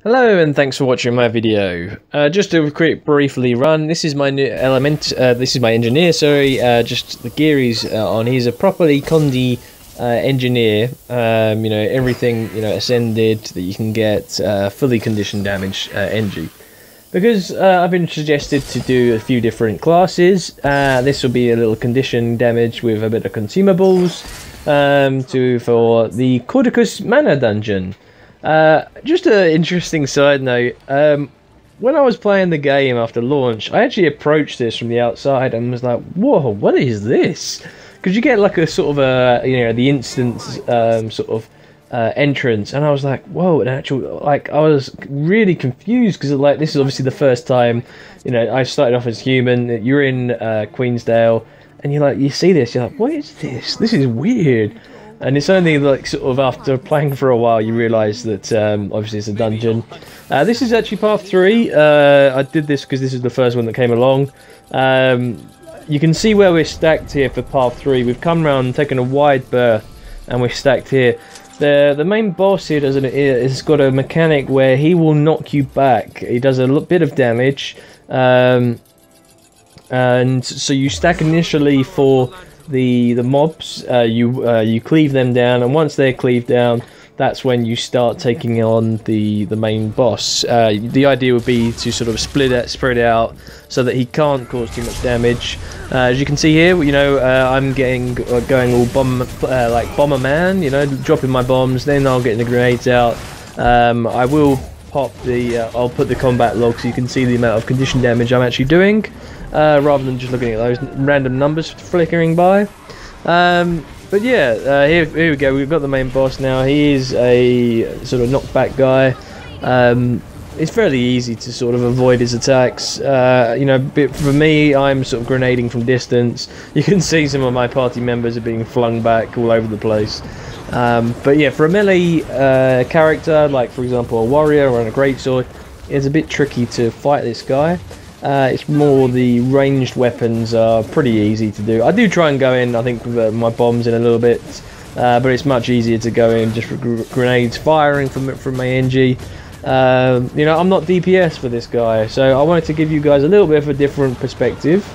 Hello and thanks for watching my video. Just a quick briefly run. This is my new element. This is my engineer. Sorry, just the gear he's on. He's a properly condi engineer. You know, everything ascended that you can get, fully condition damage NG. Because I've been suggested to do a few different classes. This will be a little condition damage with a bit of consumables for the Caudecus Manor dungeon. Just an interesting side note, when I was playing the game after launch, I actually approached this from the outside and was like, whoa, what is this? Because you get like a sort of the instant entrance, and I was like, whoa, an actual, like, I was really confused because like this is obviously the first time, I started off as human. You're in Queensdale, and you see this, you're like, what is this? This is weird. And it's only like sort of after playing for a while you realise that obviously it's a dungeon. This is actually path 3. I did this because this is the first one that came along. You can see where we're stacked here for path 3. We've come around, taken a wide berth, and we're stacked here. The main boss here has got a mechanic where he will knock you back. He does a bit of damage, and so you stack initially for the mobs. You cleave them down, and once they're cleaved down, that's when you start taking on the main boss. The idea would be to sort of spread out so that he can't cause too much damage. As you can see here, I'm going all like bomber man, dropping my bombs, then I'll get the grenades out. I will pop I'll put the combat log so you can see the amount of condition damage I'm actually doing, rather than just looking at those random numbers flickering by. But yeah, here we go. We've got the main boss now. He is a sort of knockback guy. It's fairly easy to sort of avoid his attacks. But for me, I'm sort of grenading from distance. You can see some of my party members are being flung back all over the place. But yeah, for a melee character, like for example a warrior or a greatsword, it's a bit tricky to fight this guy. It's more the ranged weapons are pretty easy to do. I do try and go in, I think, with my bombs in a little bit, but it's much easier to go in just with grenades firing from my NG. I'm not DPS for this guy, so I wanted to give you guys a little bit of a different perspective.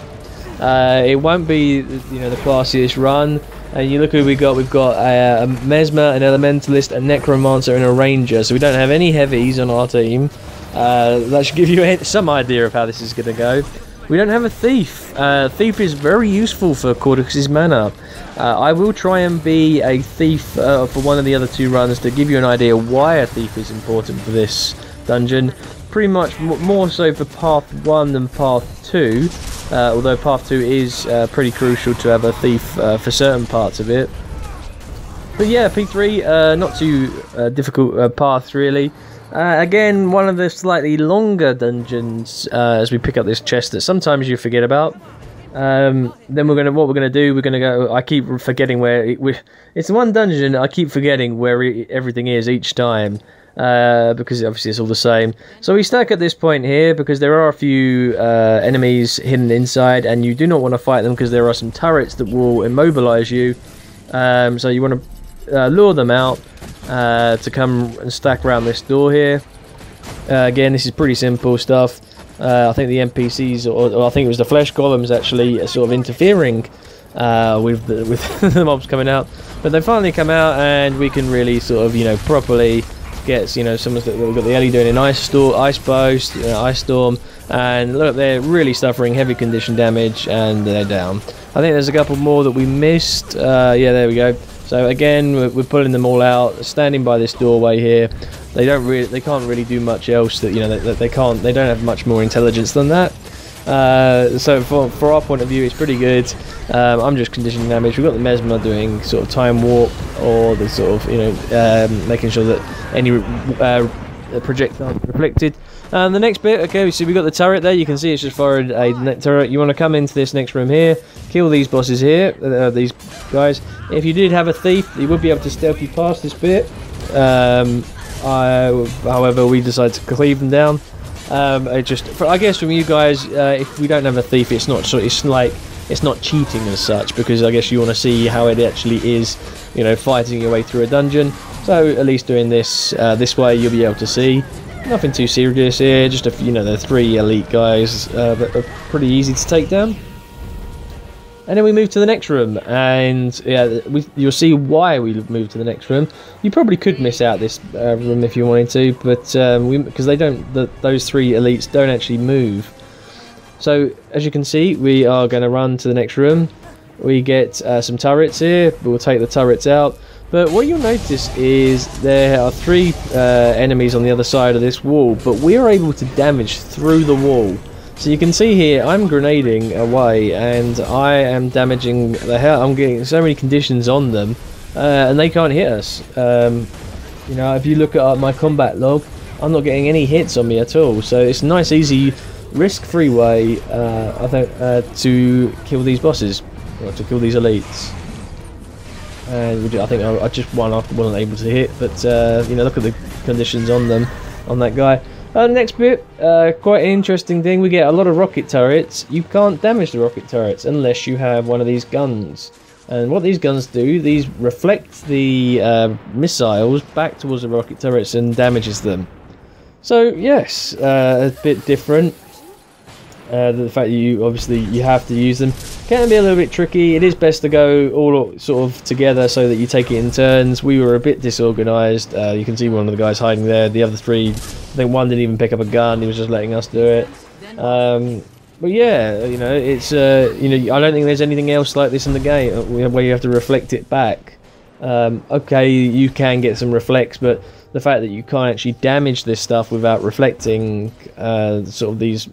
It won't be, the classiest run. And you look who we got. We've got a Mesmer, an Elementalist, a Necromancer, and a Ranger. So we don't have any heavies on our team. That should give you some idea of how this is going to go. We don't have a Thief. Thief is very useful for Caudecus Manor. I will try and be a Thief for one of the other 2 runs to give you an idea why a Thief is important for this dungeon. Pretty much more so for path 1 than path 2. Although path 2 is pretty crucial to have a Thief for certain parts of it. But yeah, P3, not too difficult path really. Again, one of the slightly longer dungeons as we pick up this chest that sometimes you forget about. Then what we're gonna go. I keep forgetting where it's one dungeon. I keep forgetting where everything is each time. Because obviously it's all the same. So we stack at this point here because there are a few enemies hidden inside, and you do not want to fight them because there are some turrets that will immobilize you. So you want to lure them out to come and stack around this door here. Again, this is pretty simple stuff. I think the NPCs, or I think it was the flesh golems, actually sort of interfering with the mobs coming out. But they finally come out, and we can really sort of properly get someone's we've got the Ellie doing an ice burst, ice storm, and look, they're really suffering heavy condition damage, and they're down. I think there's a couple more that we missed. Yeah, there we go. So again, we're pulling them all out, standing by this doorway here. They can't really do much else. They don't have much more intelligence than that. So for our point of view, it's pretty good. I'm just conditioning damage. We've got the Mesmer doing sort of time warp, or the sort of making sure that any projectiles are reflected. And the next bit, okay, so we've got the turret there. You can see it's just fired a turret. You want to come into this next room here, kill these bosses here, these guys. If you did have a Thief, you would be able to stealth you past this bit. However, we decided to cleave them down. I guess from you guys, if we don't have a Thief, it's not cheating as such, because I guess you want to see how it actually is, fighting your way through a dungeon. So at least doing this this way, you'll be able to see. Nothing too serious here, just the 3 elite guys that are pretty easy to take down. And then we move to the next room, and yeah, you'll see why we moved to the next room. You probably could miss out this room if you wanted to, but because those 3 elites don't actually move. So as you can see, we are going to run to the next room. We get some turrets here. We'll take the turrets out. But what you'll notice is there are 3 enemies on the other side of this wall, but we are able to damage through the wall. So you can see here, I'm grenading away, and I am damaging the hell. I'm getting so many conditions on them, and they can't hit us. If you look at my combat log, I'm not getting any hits on me at all. So it's a nice, easy, risk-free way, I think, to kill these bosses, or to kill these elites. And I think I just wasn't able to hit, but look at the conditions on them, on that guy. Next bit, quite an interesting thing. We get a lot of rocket turrets. You can't damage the rocket turrets unless you have one of these guns. And what these guns do, these reflect the missiles back towards the rocket turrets and damages them. So yes, a bit different. The fact that you have to use them can be a little bit tricky. It is best to go all sort of together so that you take it in turns. We were a bit disorganized. You can see one of the guys hiding there. The other 3, I think one didn't even pick up a gun. He was just letting us do it. But yeah, it's I don't think there's anything else like this in the game where you have to reflect it back. Okay, you can get some reflects, but the fact that you can't actually damage this stuff without reflecting sort of these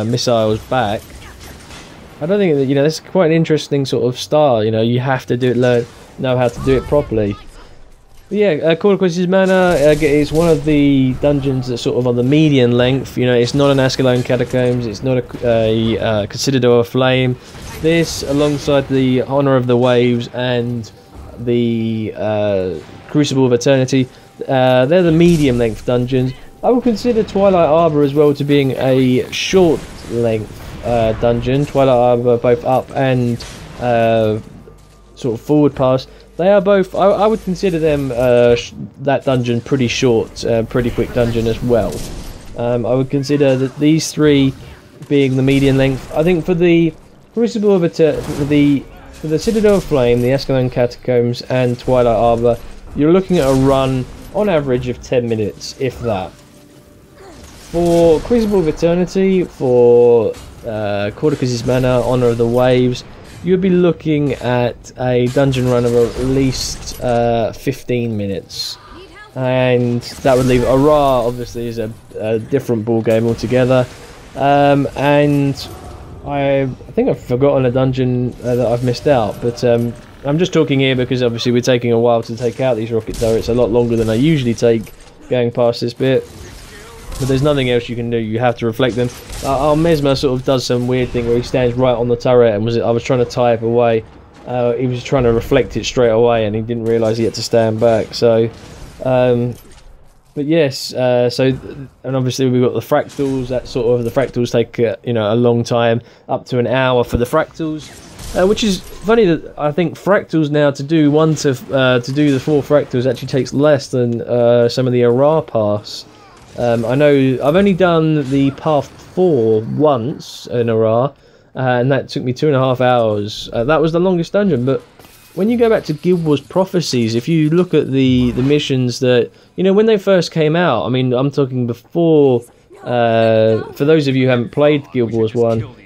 missiles back, I don't think that that's quite an interesting sort of style. You have to know how to do it properly. But yeah, Caudecus' Manor is one of the dungeons that's sort of on the median length. It's not an Ascalon Catacombs, it's not a Citadel of Flame. This, alongside the Honor of the Waves and the Crucible of Eternity, they're the medium length dungeons. I would consider Twilight Arbor as well to being a short length dungeon. Twilight Arbor, both up and sort of forward pass. They are both, I would consider them, that dungeon pretty short, pretty quick dungeon as well. I would consider that these 3 being the median length. I think for the Crucible of Eternity, for the Citadel of Flame, the Ascalon Catacombs and Twilight Arbor, you're looking at a run on average of 10 minutes, if that. For Crucible of Eternity, for Caudecus' Manor, Honor of the Waves, you'd be looking at a dungeon run of at least 15 minutes. And that would leave Ara, obviously, is a different ball game altogether. And I think I've forgotten a dungeon that I've missed out, but I'm just talking here because obviously we're taking a while to take out these rocket turrets, a lot longer than I usually take going past this bit. But there's nothing else you can do, you have to reflect them. Our Mesmer sort of does some weird thing where he stands right on the turret, and I was trying to type away. He was trying to reflect it straight away and he didn't realise he had to stand back. So, but yes, and obviously we've got the fractals. That sort of, the fractals take a long time, up to an hour for the fractals. Which is funny that I think fractals now to do to do the 4 fractals actually takes less than some of the Ara pass. I know I've only done the path 4 once in Ara, and that took me 2.5 hours. That was the longest dungeon. But when you go back to Guild Wars Prophecies, if you look at the missions that when they first came out, I mean, I'm talking before. For those of you who haven't played Guild Wars 1.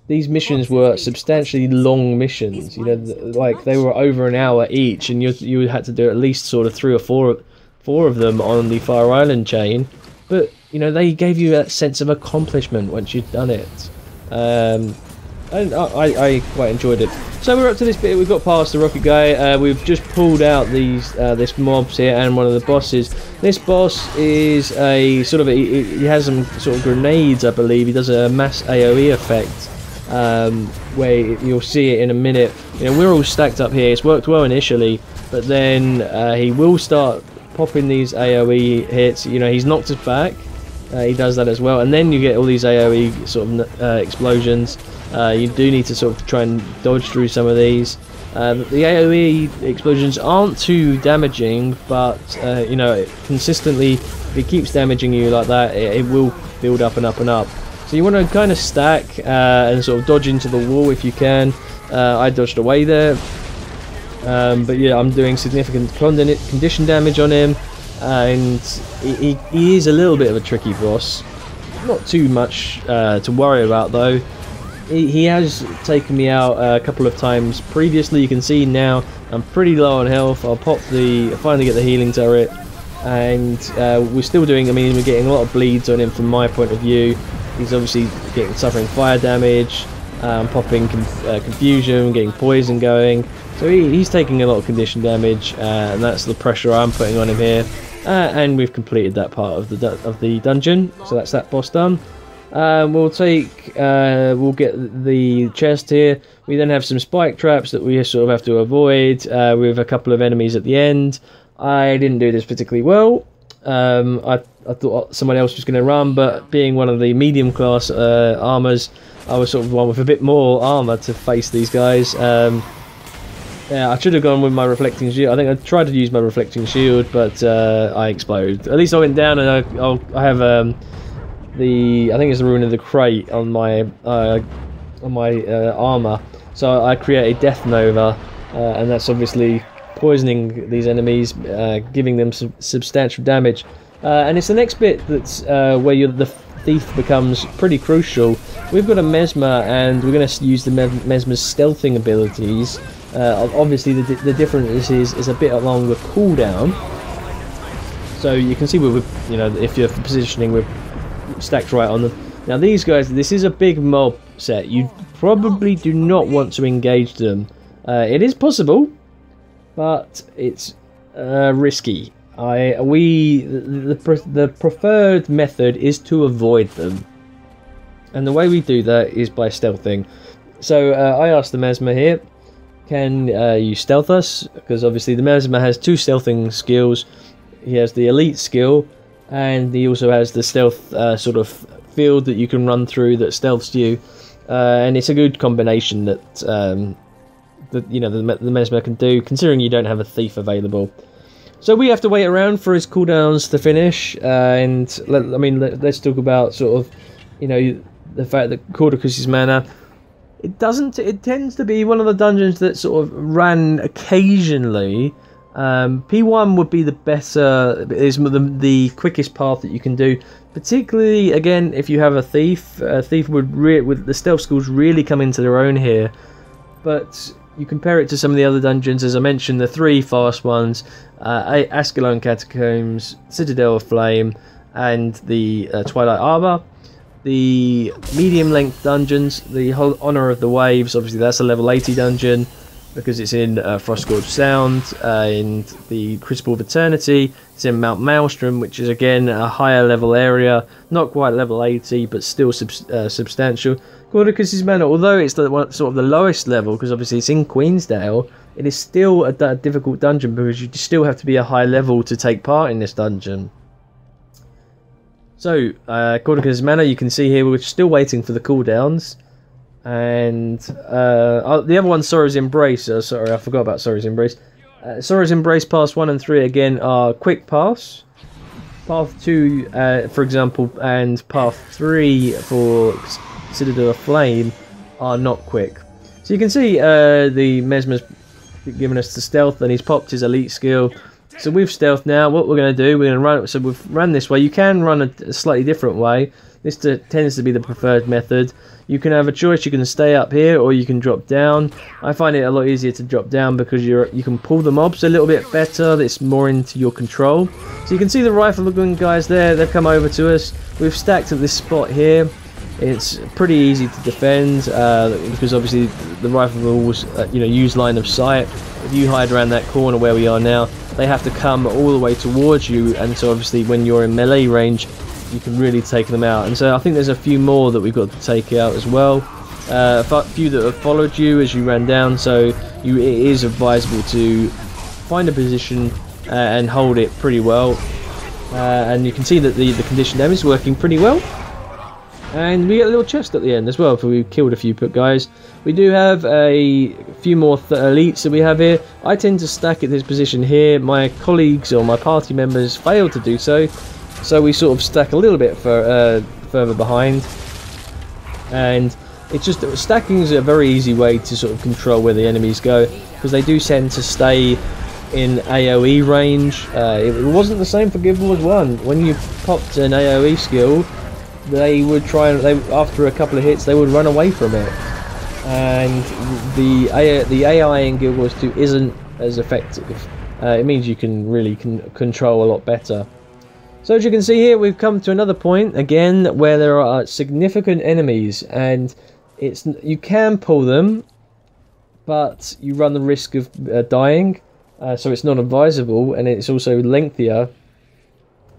These missions were substantially long missions, like they were over an hour each, and you had to do at least sort of 3 or 4 of them on the Fire Island chain. But they gave you that sense of accomplishment once you'd done it. And I quite enjoyed it. So we're up to this bit. We've got past the rocket guy. We've just pulled out this mobs here and one of the bosses. This boss is a sort of he has some sort of grenades, I believe. He does a mass AOE effect. Where you'll see it in a minute. We're all stacked up here. It's worked well initially, but then he will start popping these AOE hits. He's knocked us back, he does that as well, and then you get all these AoE sort of explosions. You do need to sort of try and dodge through some of these. The AoE explosions aren't too damaging, but you know, consistently, if it keeps damaging you like that, it will build up and up and up. So you want to kind of stack and sort of dodge into the wall if you can. I dodged away there, but yeah, I'm doing significant condition damage on him, and he is a little bit of a tricky boss. Not too much to worry about though. He has taken me out a couple of times previously. You can see now I'm pretty low on health. I'll finally get the healing turret, and we're still doing, I mean, we're getting a lot of bleeds on him from my point of view. He's obviously suffering fire damage, popping confusion, getting poison going. So he's taking a lot of condition damage, and that's the pressure I'm putting on him here. And we've completed that part of the dungeon, so that's that boss done. We'll get the chest here. We then have some spike traps that we sort of have to avoid with a couple of enemies at the end. I didn't do this particularly well. I thought someone else was going to run, but being one of the medium class armors, I was sort of one with a bit more armor to face these guys. Yeah, I should have gone with my reflecting shield. I think I tried to use my reflecting shield, but I exploded. At least I went down, and I have I think it's the Ruin of the Crate on my armor. So I create a Death Nova, and that's obviously poisoning these enemies, giving them some substantial damage. And it's the next bit that's where the thief becomes pretty crucial. We've got a Mesmer, and we're going to use the Mesmer's stealthing abilities. Obviously, the difference is a bit along the cooldown. So you can see if you're positioning, we're stacked right on them. Now these guys, this is a big mob set. You probably do not want to engage them. It is possible, but it's risky. The preferred method is to avoid them, and the way we do that is by stealthing. So I asked the Mesmer here, can you stealth us? Because obviously the Mesmer has two stealthing skills. He has the elite skill, and he also has the stealth sort of field that you can run through that stealths you, and it's a good combination that the Mesmer can do, considering you don't have a thief available. So we have to wait around for his cooldowns to finish, and let's talk about sort of the fact that Caudecus' Manor, it tends to be one of the dungeons that sort of ran occasionally. P1 would be the better, is the quickest path that you can do, particularly again if you have a thief. A thief with the stealth skills really come into their own here, but you compare it to some of the other dungeons, as I mentioned, the three fast ones, Ascalon Catacombs, Citadel of Flame, and the Twilight Arbor. The medium length dungeons, the whole Honor of the Waves, obviously that's a level 80 dungeon because it's in Frostgorge Sound, and the Crucible of Eternity, it's in Mount Maelstrom, which is again a higher level area, not quite level 80 but still substantial. Caudecus' Manor, although it's sort of the lowest level because obviously it's in Queensdale, it is still a difficult dungeon because you still have to be a high level to take part in this dungeon. So, Caudecus' Manor, you can see here we're still waiting for the cooldowns, and the other one, Sorrow's Embrace. Sorry, I forgot about Sorrow's Embrace. Sorrow's Embrace Pass 1 and 3 again are quick pass. Path 2, for example, and Path 3 for Citadel of Flame are not quick. So you can see the Mesmer's given us the stealth, and he's popped his elite skill. So we've stealthed now. What we're going to do, we're going to run. So we've run this way. You can run a slightly different way. This tends to be the preferred method. You can have a choice. You can stay up here, or you can drop down. I find it a lot easier to drop down because you can pull the mobs a little bit better. It's more into your control. So you can see the rifle-gun guys there. They've come over to us. We've stacked at this spot here. It's pretty easy to defend because obviously the rifle rules, use line of sight. If you hide around that corner where we are now, they have to come all the way towards you, and so obviously when you're in melee range, you can really take them out. And so I think there's a few more that we've got to take out as well. A few that have followed you as you ran down, so it is advisable to find a position and hold it pretty well. and you can see that the condition damage is working pretty well. And we get a little chest at the end as well, for we killed a few guys. We do have a few more elites that we have here. I tend to stack at this position here. My colleagues or my party members fail to do so, so we sort of stack a little bit further behind. And it's just that stacking is a very easy way to sort of control where the enemies go, because they do tend to stay in AoE range. It wasn't the same for Guild Wars 1. When you popped an AoE skill, they would try and after a couple of hits they would run away from it, and the AI in Guild Wars 2 isn't as effective. It means you can really control a lot better. So as you can see here, we've come to another point again where there are significant enemies, and you can pull them, but you run the risk of dying, so it's not advisable, and it's also lengthier.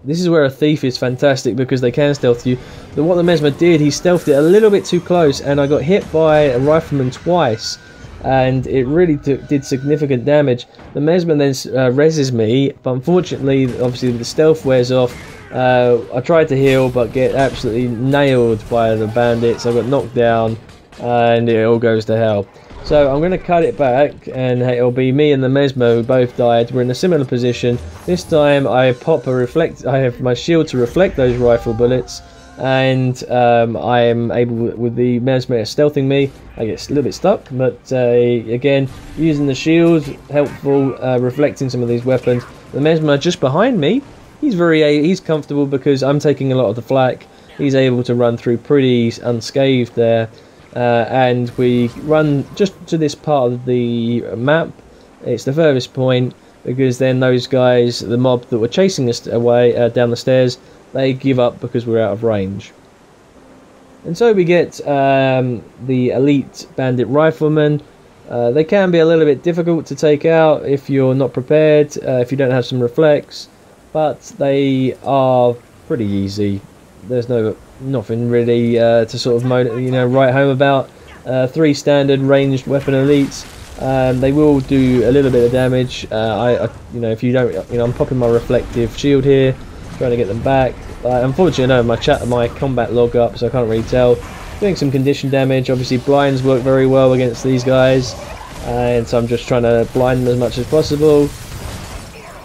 This is where a thief is fantastic, because they can stealth you. But what the Mesmer did, he stealthed it a little bit too close, and I got hit by a rifleman twice, and it really did significant damage. The Mesmer then reses me, but unfortunately, obviously the stealth wears off. I tried to heal, but get absolutely nailed by the bandits. I got knocked down, and it all goes to hell. So I'm going to cut it back, and it'll be me and the Mesmer who both died. We're in a similar position. This time I pop a reflect. I have my shield to reflect those rifle bullets, and I am able, with the Mesmer stealthing me, I get a little bit stuck. But again, using the shield, helpful, reflecting some of these weapons. The Mesmer just behind me, he's comfortable because I'm taking a lot of the flak. He's able to run through pretty unscathed there. And we run just to this part of the map. It's the furthest point, because then those guys, the mob that were chasing us away down the stairs, they give up because we're out of range. And so we get the elite bandit riflemen. They can be a little bit difficult to take out if you're not prepared, if you don't have some reflex, but they are pretty easy. There's nothing really to sort of write home about. 3 standard ranged weapon elites. They will do a little bit of damage. If you don't, I'm popping my reflective shield here, trying to get them back. Unfortunately, I don't have my combat log up, so I can't really tell. Doing some condition damage. Obviously, blinds work very well against these guys, and so I'm just trying to blind them as much as possible.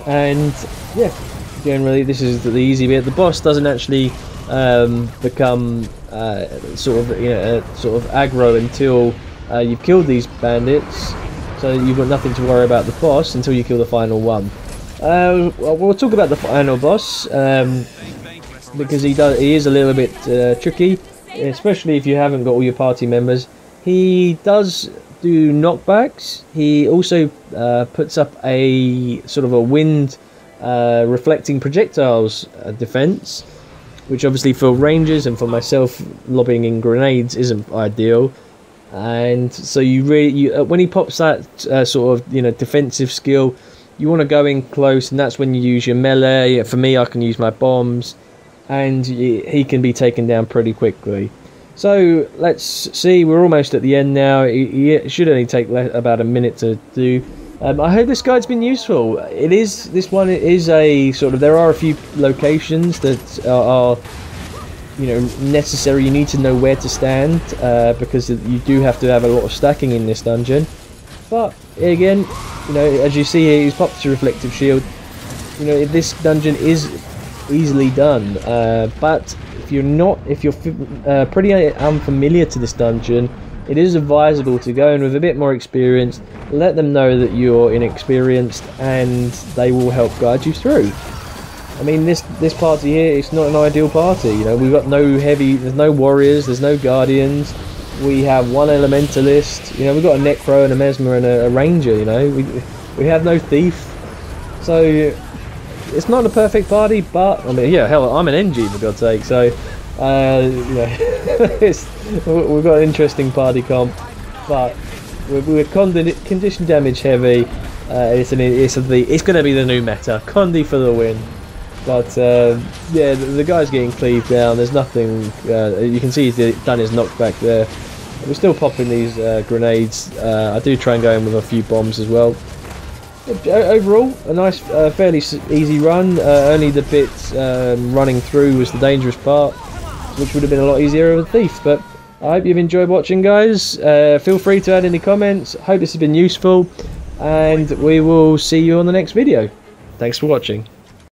And yeah, generally this is the easy bit. The boss doesn't actually become sort of aggro until you've killed these bandits, so you've got nothing to worry about the boss until you kill the final one. We'll talk about the final boss, because he is a little bit tricky, especially if you haven't got all your party members. He does do knockbacks. He also puts up a sort of a wind reflecting projectiles defense, which obviously for rangers and for myself lobbing in grenades isn't ideal. And so when he pops that sort of defensive skill, you want to go in close, and that's when you use your melee. For me, I can use my bombs, and he can be taken down pretty quickly. So let's see, we're almost at the end now. It should only take about a minute to do. I hope this guide's been useful. This one is a sort of, there are a few locations that are necessary. You need to know where to stand, because you do have to have a lot of stacking in this dungeon. But again, as you see here, he's popped a reflective shield. This dungeon is easily done, but if you're pretty unfamiliar to this dungeon, it is advisable to go in with a bit more experience. Let them know that you're inexperienced, and they will help guide you through. I mean, this party here, it's not an ideal party. We've got there's no warriors, there's no guardians. We have one elementalist. We've got a necro and a mesmer and a ranger. We have no thief. So it's not a perfect party, but I mean, yeah, hell, I'm an NG for God's sake. So we've got an interesting party comp, but we're condition damage heavy. It's going to be the new meta. Condi for the win. But yeah, the guy's getting cleaved down. There's nothing. You can see he's done his knockback there. We're still popping these grenades. I do try and go in with a few bombs as well. overall, a nice, fairly easy run. Only the bit running through was the dangerous part, which would have been a lot easier with a thief. But I hope you've enjoyed watching, guys. Feel free to add any comments. Hope this has been useful, and we will see you on the next video. Thanks for watching.